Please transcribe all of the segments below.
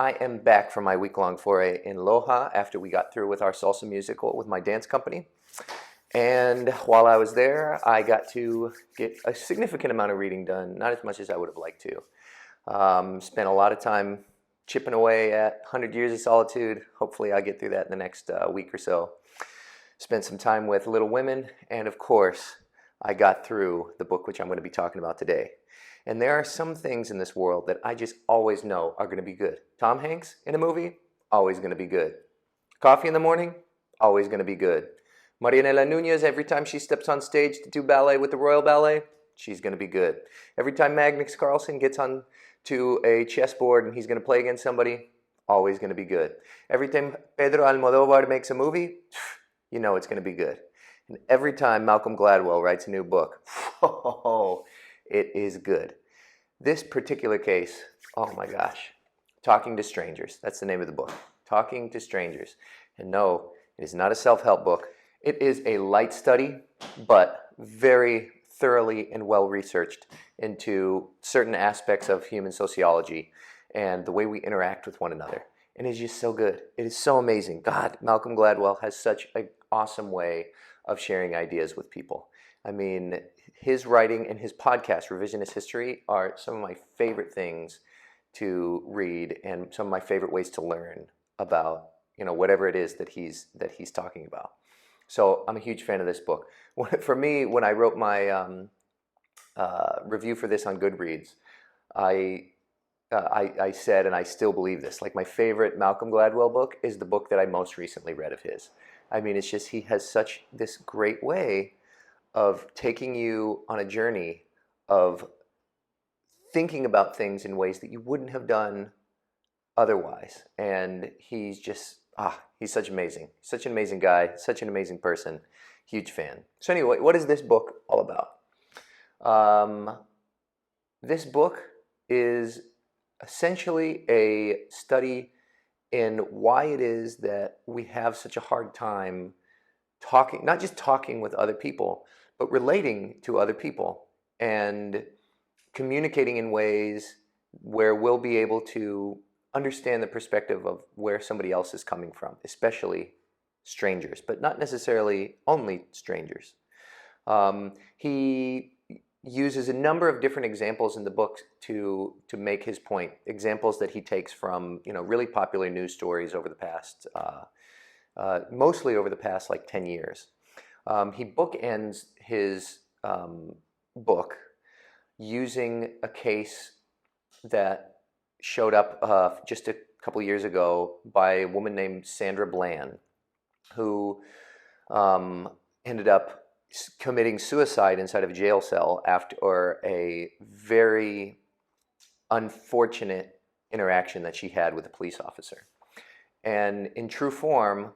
I am back from my week-long foray in Loja after we got through with our salsa musical with my dance company. And while I was there, I got to get a significant amount of reading done, not as much as I would have liked to. Spent a lot of time chipping away at 100 Years of Solitude. Hopefully I get through that in the next week or so. Spent some time with Little Women, and of course, I got through the book which I'm going to be talking about today. And there are some things in this world that I just always know are going to be good. Tom Hanks in a movie, always going to be good. Coffee in the morning, always going to be good. Marianela Nunez, every time she steps on stage to do ballet with the Royal Ballet, she's going to be good. Every time Magnus Carlsen gets on to a chessboard and he's going to play against somebody, always going to be good. Every time Pedro Almodovar makes a movie, you know it's going to be good. And every time Malcolm Gladwell writes a new book, it is good. This particular case, oh my gosh, Talking to Strangers. That's the name of the book, Talking to Strangers. And no, it is not a self-help book. It is a light study, but very thoroughly and well researched into certain aspects of human sociology and the way we interact with one another. And it's just so good. It is so amazing. God, Malcolm Gladwell has such an awesome way of sharing ideas with people. I mean, his writing and his podcast, Revisionist History, are some of my favorite things to read and some of my favorite ways to learn about, whatever it is that he's talking about. So I'm a huge fan of this book. For me, when I wrote my review for this on Goodreads, I said, and I still believe this, like my favorite Malcolm Gladwell book is the book that I most recently read of his. I mean, it's just he has such this great way of taking you on a journey of thinking about things in ways that you wouldn't have done otherwise. And he's just, he's such an amazing guy, such an amazing person, huge fan. So anyway, what is this book all about? This book is essentially a study in why it is that we have such a hard time talking, not just talking with other people, but relating to other people and communicating in ways where we'll be able to understand the perspective of where somebody else is coming from, especially strangers, but not necessarily only strangers. He uses a number of different examples in the book to make his point. Examples that he takes from really popular news stories over the past, mostly over the past like 10 years. He bookends his book using a case that showed up just a couple years ago by a woman named Sandra Bland, who ended up committing suicide inside of a jail cell after a very unfortunate interaction that she had with a police officer. And in true form,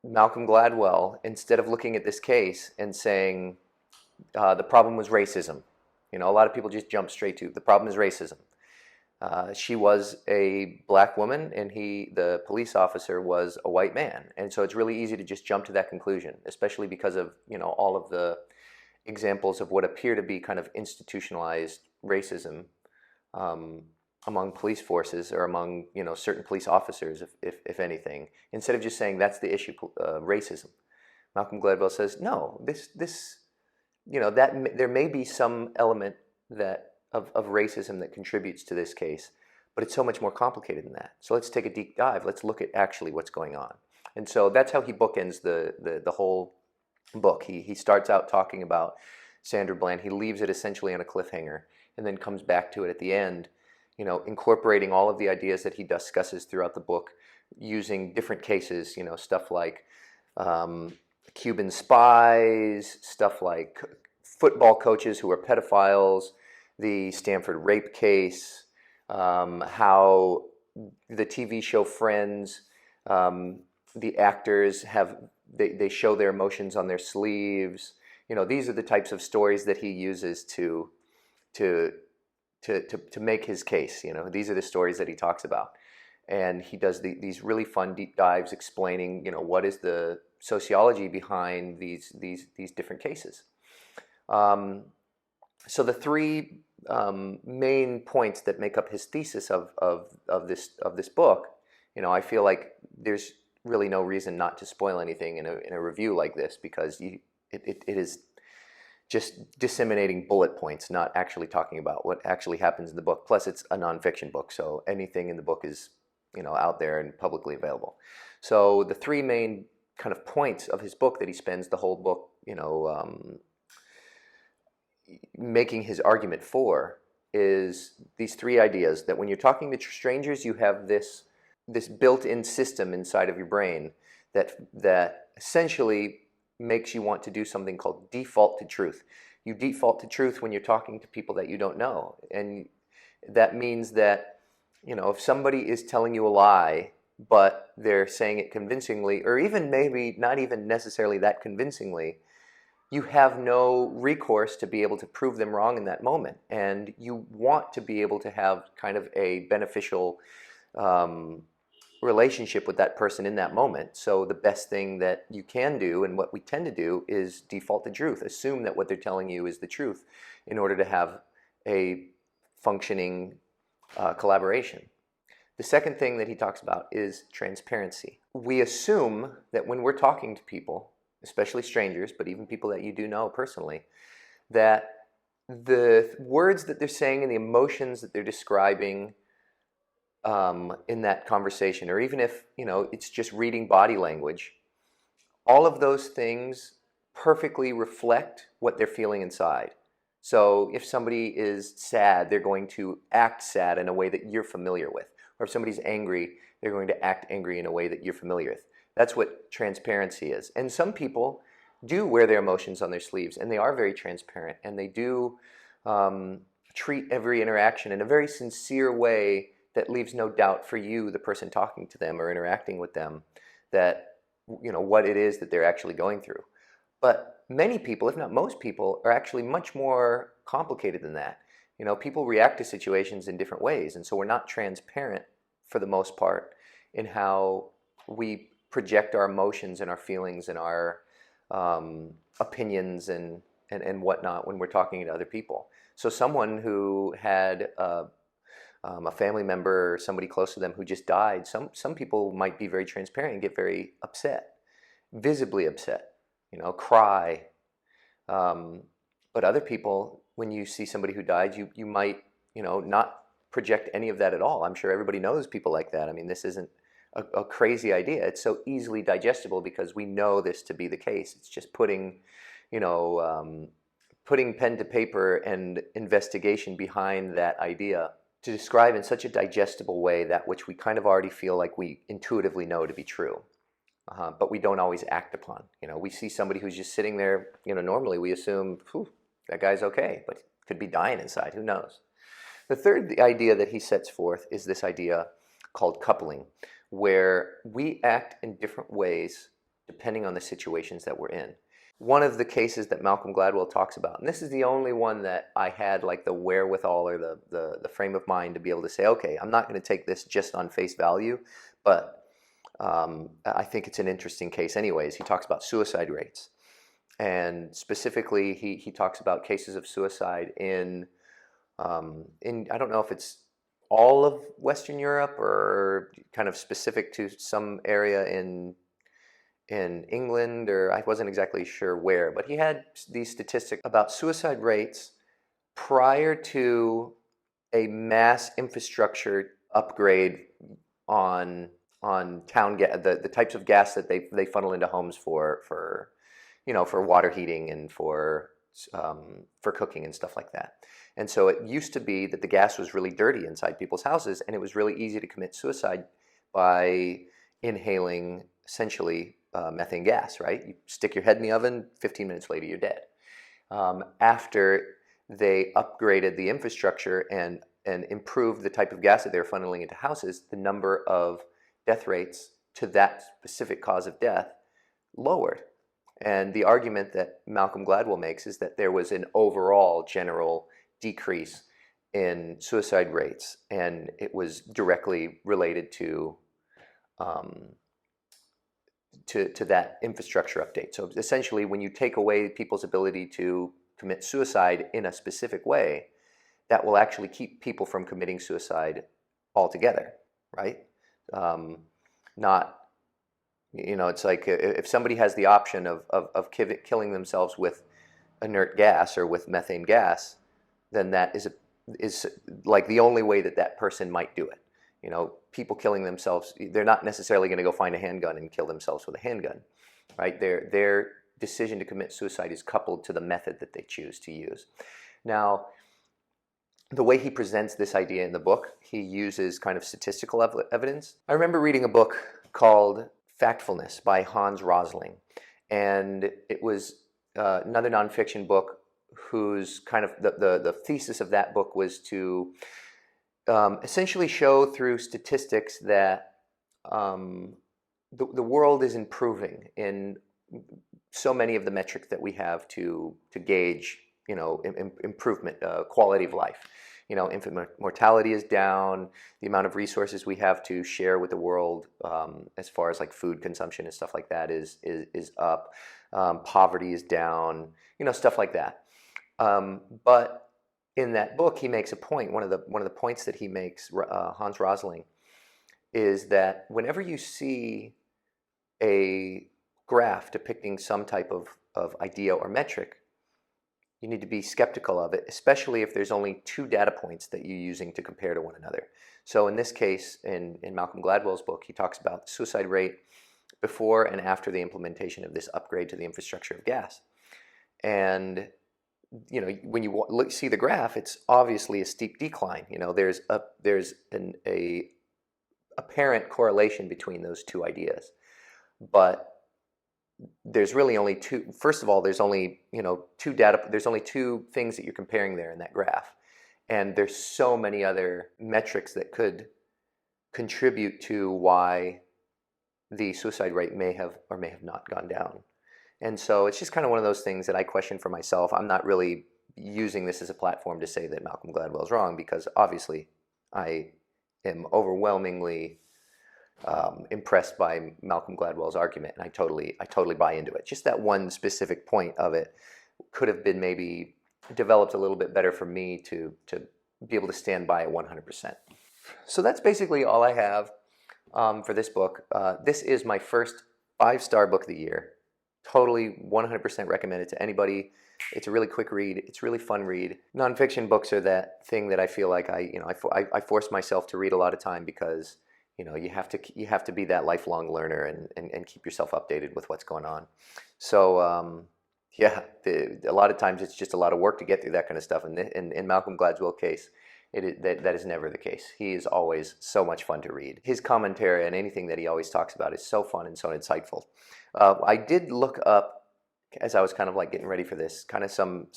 Malcolm Gladwell, instead of looking at this case and saying the problem was racism, a lot of people just jump straight to the problem is racism. She was a black woman and the police officer was a white man. And so it's really easy to just jump to that conclusion, especially because of, all of the examples of what appear to be kind of institutionalized racism among police forces or among, certain police officers, if anything, instead of just saying that's the issue, racism. Malcolm Gladwell says, no, that there may be some element of racism that contributes to this case, but it's so much more complicated than that. So let's take a deep dive. Let's look at actually what's going on. And so that's how he bookends the whole book. He starts out talking about Sandra Bland. He leaves it essentially on a cliffhanger and then comes back to it at the end, incorporating all of the ideas that he discusses throughout the book using different cases, stuff like Cuban spies, stuff like football coaches who are pedophiles, the Stanford rape case, how the TV show Friends, the actors they show their emotions on their sleeves. These are the types of stories that he uses to make his case. These are the stories that he talks about, and he does these really fun deep dives explaining what is the sociology behind these different cases. So the three main points that make up his thesis of this book, I feel like there's really no reason not to spoil anything in a review like this, because it is just disseminating bullet points, not actually talking about what actually happens in the book. Plus, it's a nonfiction book, so anything in the book is out there and publicly available. So the three main kind of points of his book that he spends the whole book, making his argument for, is these three ideas: that when you're talking to strangers, you have this built-in system inside of your brain that essentially makes you want to do something called default to truth. You default to truth when you're talking to people that you don't know, and that means that if somebody is telling you a lie, but they're saying it convincingly, or even maybe not even necessarily that convincingly, you have no recourse to be able to prove them wrong in that moment. And you want to be able to have kind of a beneficial relationship with that person in that moment. So the best thing that you can do, and what we tend to do, is default to truth. Assume that what they're telling you is the truth in order to have a functioning collaboration. The second thing that he talks about is transparency. We assume that when we're talking to people, especially strangers, but even people that you do know personally, that the words that they're saying and the emotions that they're describing in that conversation, or even if it's just reading body language, all of those things perfectly reflect what they're feeling inside. So if somebody is sad, they're going to act sad in a way that you're familiar with. Or if somebody's angry, they're going to act angry in a way that you're familiar with. That's what transparency is. And some people do wear their emotions on their sleeves, and they are very transparent, and they do treat every interaction in a very sincere way that leaves no doubt for you, the person talking to them or interacting with them, that what it is that they're actually going through. But many people, if not most people, are actually much more complicated than that. People react to situations in different ways, and so we're not transparent for the most part in how we project our emotions and our feelings and our opinions and whatnot when we're talking to other people. So someone who had a family member or somebody close to them who just died, some people might be very transparent and get very upset, visibly upset, cry. But other people, when you see somebody who died, you might, not project any of that at all. I'm sure everybody knows people like that. I mean, this isn't a crazy idea. It's so easily digestible because we know this to be the case. It's just putting pen to paper and investigation behind that idea to describe in such a digestible way that which we kind of already feel like we intuitively know to be true. But we don't always act upon. We see somebody who's just sitting there, normally we assume, that guy's okay, but could be dying inside, who knows? The third idea that he sets forth is this idea called coupling, where we act in different ways depending on the situations that we're in. One of the cases that Malcolm Gladwell talks about, and this is the only one that I had like the wherewithal or the frame of mind to be able to say, okay, I'm not going to take this just on face value, but I think it's an interesting case anyways. He talks about suicide rates. And specifically, he talks about cases of suicide in I don't know if it's all of Western Europe or kind of specific to some area in England, or I wasn't exactly sure where, but he had these statistics about suicide rates prior to a mass infrastructure upgrade on town gas, the types of gas that they funnel into homes for water heating and for cooking and stuff like that. And so it used to be that the gas was really dirty inside people's houses, and it was really easy to commit suicide by inhaling essentially methane gas, right? You stick your head in the oven, 15 minutes later you're dead. After they upgraded the infrastructure and improved the type of gas that they were funneling into houses, the number of death rates to that specific cause of death lowered. And the argument that Malcolm Gladwell makes is that there was an overall general decrease in suicide rates, and it was directly related to that infrastructure update. So essentially, when you take away people's ability to commit suicide in a specific way, that will actually keep people from committing suicide altogether, right? Not, it's like if somebody has the option of killing themselves with inert gas or with methane gas, then that is like the only way that that person might do it. People killing themselves, they're not necessarily going to go find a handgun and kill themselves with a handgun, right? Their decision to commit suicide is coupled to the method that they choose to use. Now, the way he presents this idea in the book, he uses kind of statistical evidence. I remember reading a book called Factfulness by Hans Rosling, and it was another nonfiction book whose kind of the thesis of that book was to essentially show through statistics that the world is improving in so many of the metrics that we have to gauge, improvement, quality of life. Infant mortality is down. The amount of resources we have to share with the world, as far as like food consumption and stuff like that, is up. Poverty is down. Stuff like that. But in that book, he makes a point. One of the points that he makes, Hans Rosling, is that whenever you see a graph depicting some type of idea or metric, you need to be skeptical of it, especially if there's only two data points that you're using to compare to one another. So in this case, in Malcolm Gladwell's book, he talks about the suicide rate before and after the implementation of this upgrade to the infrastructure of gas. And when you see the graph, it's obviously a steep decline. There's an apparent correlation between those two ideas, but there's really only two. First of all, there's only there's only two things that you're comparing there in that graph, and there's so many other metrics that could contribute to why the suicide rate may have or may have not gone down. And so it's just kind of one of those things that I question for myself. I'm not really using this as a platform to say that Malcolm Gladwell is wrong, because obviously I am overwhelmingly impressed by Malcolm Gladwell's argument, and I totally buy into it. Just that one specific point of it could have been maybe developed a little bit better for me to be able to stand by it 100%. So that's basically all I have for this book. This is my first 5-star book of the year. Totally 100% recommend it to anybody. It's a really quick read. It's a really fun read. Nonfiction books are that thing that I feel like I force myself to read a lot of time, because you have to be that lifelong learner and keep yourself updated with what's going on. So yeah, a lot of times it's just a lot of work to get through that kind of stuff. And in Malcolm Gladwell's case, that is never the case. He is always so much fun to read. His commentary and anything that he always talks about is so fun and so insightful. I did look up, as I was kind of like getting ready for this, kind of some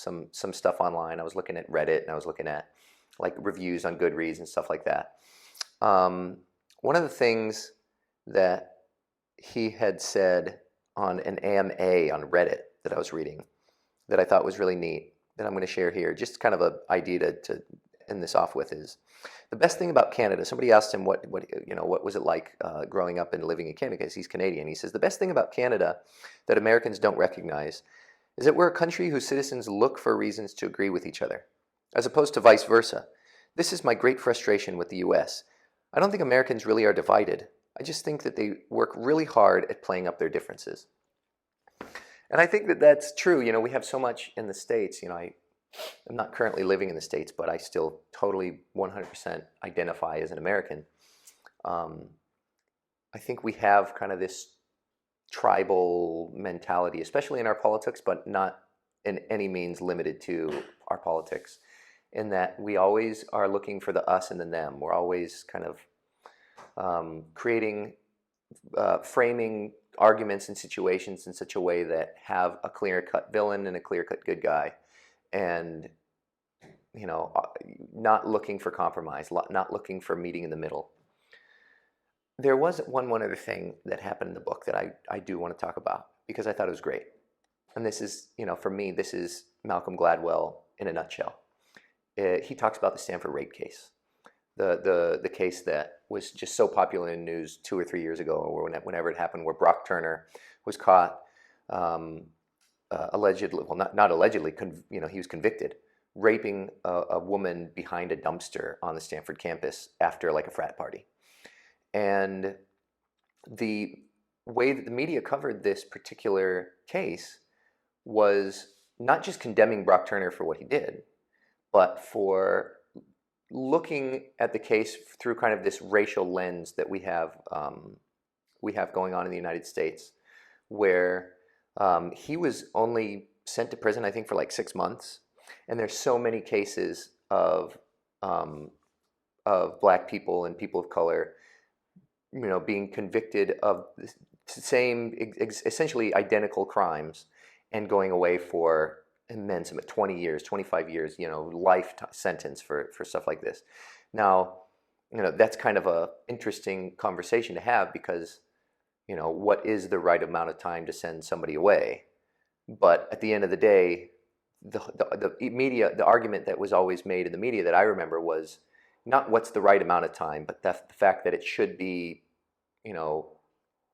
stuff online. I was looking at Reddit, and I was looking at like reviews on Goodreads and stuff like that. One of the things that he had said on an AMA on Reddit that I was reading that I thought was really neat, that I'm going to share here, just kind of an idea to end this off with, is the best thing about Canada. Somebody asked him what was it like growing up and living in Canada, because he's Canadian. He says, the best thing about Canada that Americans don't recognize is that we're a country whose citizens look for reasons to agree with each other, as opposed to vice versa. This is my great frustration with the US. I don't think Americans really are divided. I just think that they work really hard at playing up their differences. And I think that that's true. We have so much in the States. I'm not currently living in the States, but I still totally 100% identify as an American. I think we have kind of this tribal mentality, especially in our politics, but not in any means limited to our politics, in that we always are looking for the us and the them. We're always kind of framing arguments and situations in such a way that have a clear-cut villain and a clear-cut good guy, and not looking for compromise, not looking for meeting in the middle. There was one other thing that happened in the book that I do want to talk about, because I thought it was great. And this is, for me, this is Malcolm Gladwell in a nutshell. He talks about the Stanford rape case, the case that was just so popular in the news 2 or 3 years ago, or whenever it happened, where Brock Turner was caught allegedly, well, not allegedly, he was convicted raping a woman behind a dumpster on the Stanford campus after like a frat party. And the way that the media covered this particular case was not just condemning Brock Turner for what he did, but for looking at the case through kind of this racial lens that we have going on in the United States, where he was only sent to prison, I think, for like 6 months, and there's so many cases of black people and people of color, being convicted of the same, essentially identical crimes, and going away for immense, 20 years, 25 years, life sentence for stuff like this. Now, that's kind of a interesting conversation to have, because, what is the right amount of time to send somebody away? But at the end of the day, the media, the argument that was always made in the media that I remember was not what's the right amount of time, but the fact that it should be,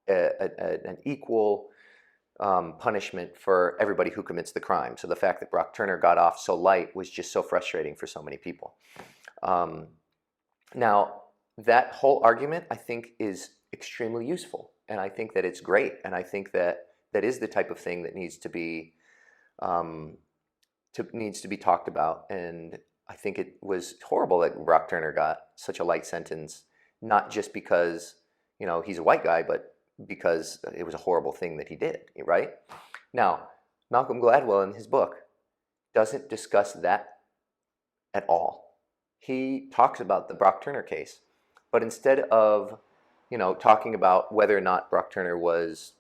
an equal punishment for everybody who commits the crime. So the fact that Brock Turner got off so light was just so frustrating for so many people. Now, that whole argument, I think, is extremely useful, and I think that it's great, and I think that that is the type of thing that needs to be talked about. And I think it was horrible that Brock Turner got such a light sentence, not just because he's a white guy, but because it was a horrible thing that he did, right? Now, Malcolm Gladwell in his book doesn't discuss that at all. He talks about the Brock Turner case, but instead of, talking about whether or not Brock Turner was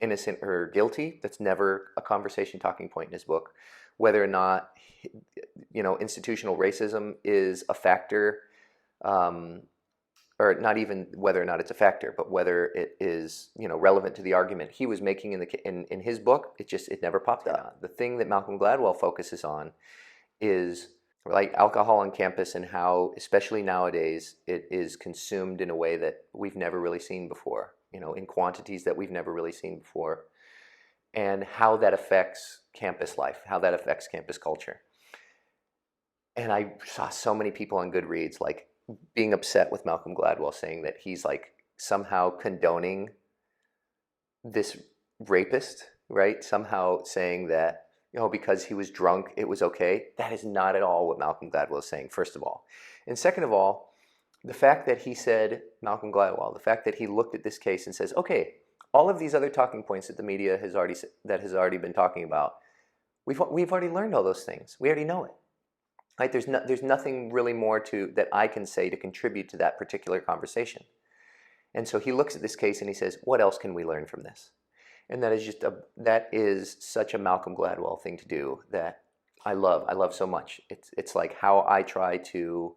innocent or guilty, that's never a conversation talking point in his book. Whether or not, institutional racism is a factor, or not even whether or not it's a factor, but whether it is, relevant to the argument he was making in his book, it never popped up. The thing that Malcolm Gladwell focuses on is like alcohol on campus, and how, especially nowadays, it is consumed in a way that we've never really seen before, in quantities that we've never really seen before, and how that affects campus life, how that affects campus culture. And I saw so many people on Goodreads like being upset with Malcolm Gladwell, saying that he's like somehow condoning this rapist, right? Somehow saying that, because he was drunk, it was okay. That is not at all what Malcolm Gladwell is saying, first of all. And second of all, the fact that he said, Malcolm Gladwell, the fact that he looked at this case and says, okay, all of these other talking points that the media has already been talking about, we've already learned all those things. We already know it. Right? There's nothing really more that I can say to contribute to that particular conversation. And so he looks at this case and he says, what else can we learn from this? And that is such a Malcolm Gladwell thing to do that I love so much. It's like how I try to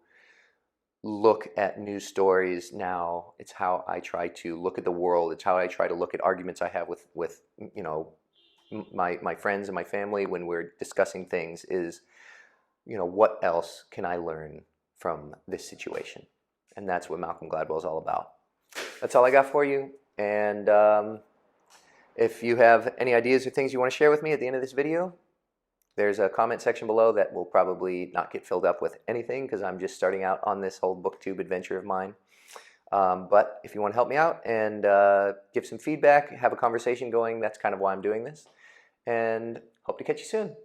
look at news stories now. It's how I try to look at the world. It's how I try to look at arguments I have with my friends and my family when we're discussing things is, what else can I learn from this situation? And that's what Malcolm Gladwell is all about. That's all I got for you. And if you have any ideas or things you want to share with me at the end of this video, there's a comment section below that will probably not get filled up with anything, because I'm just starting out on this whole BookTube adventure of mine. But if you want to help me out and give some feedback, have a conversation going, that's kind of why I'm doing this. And hope to catch you soon.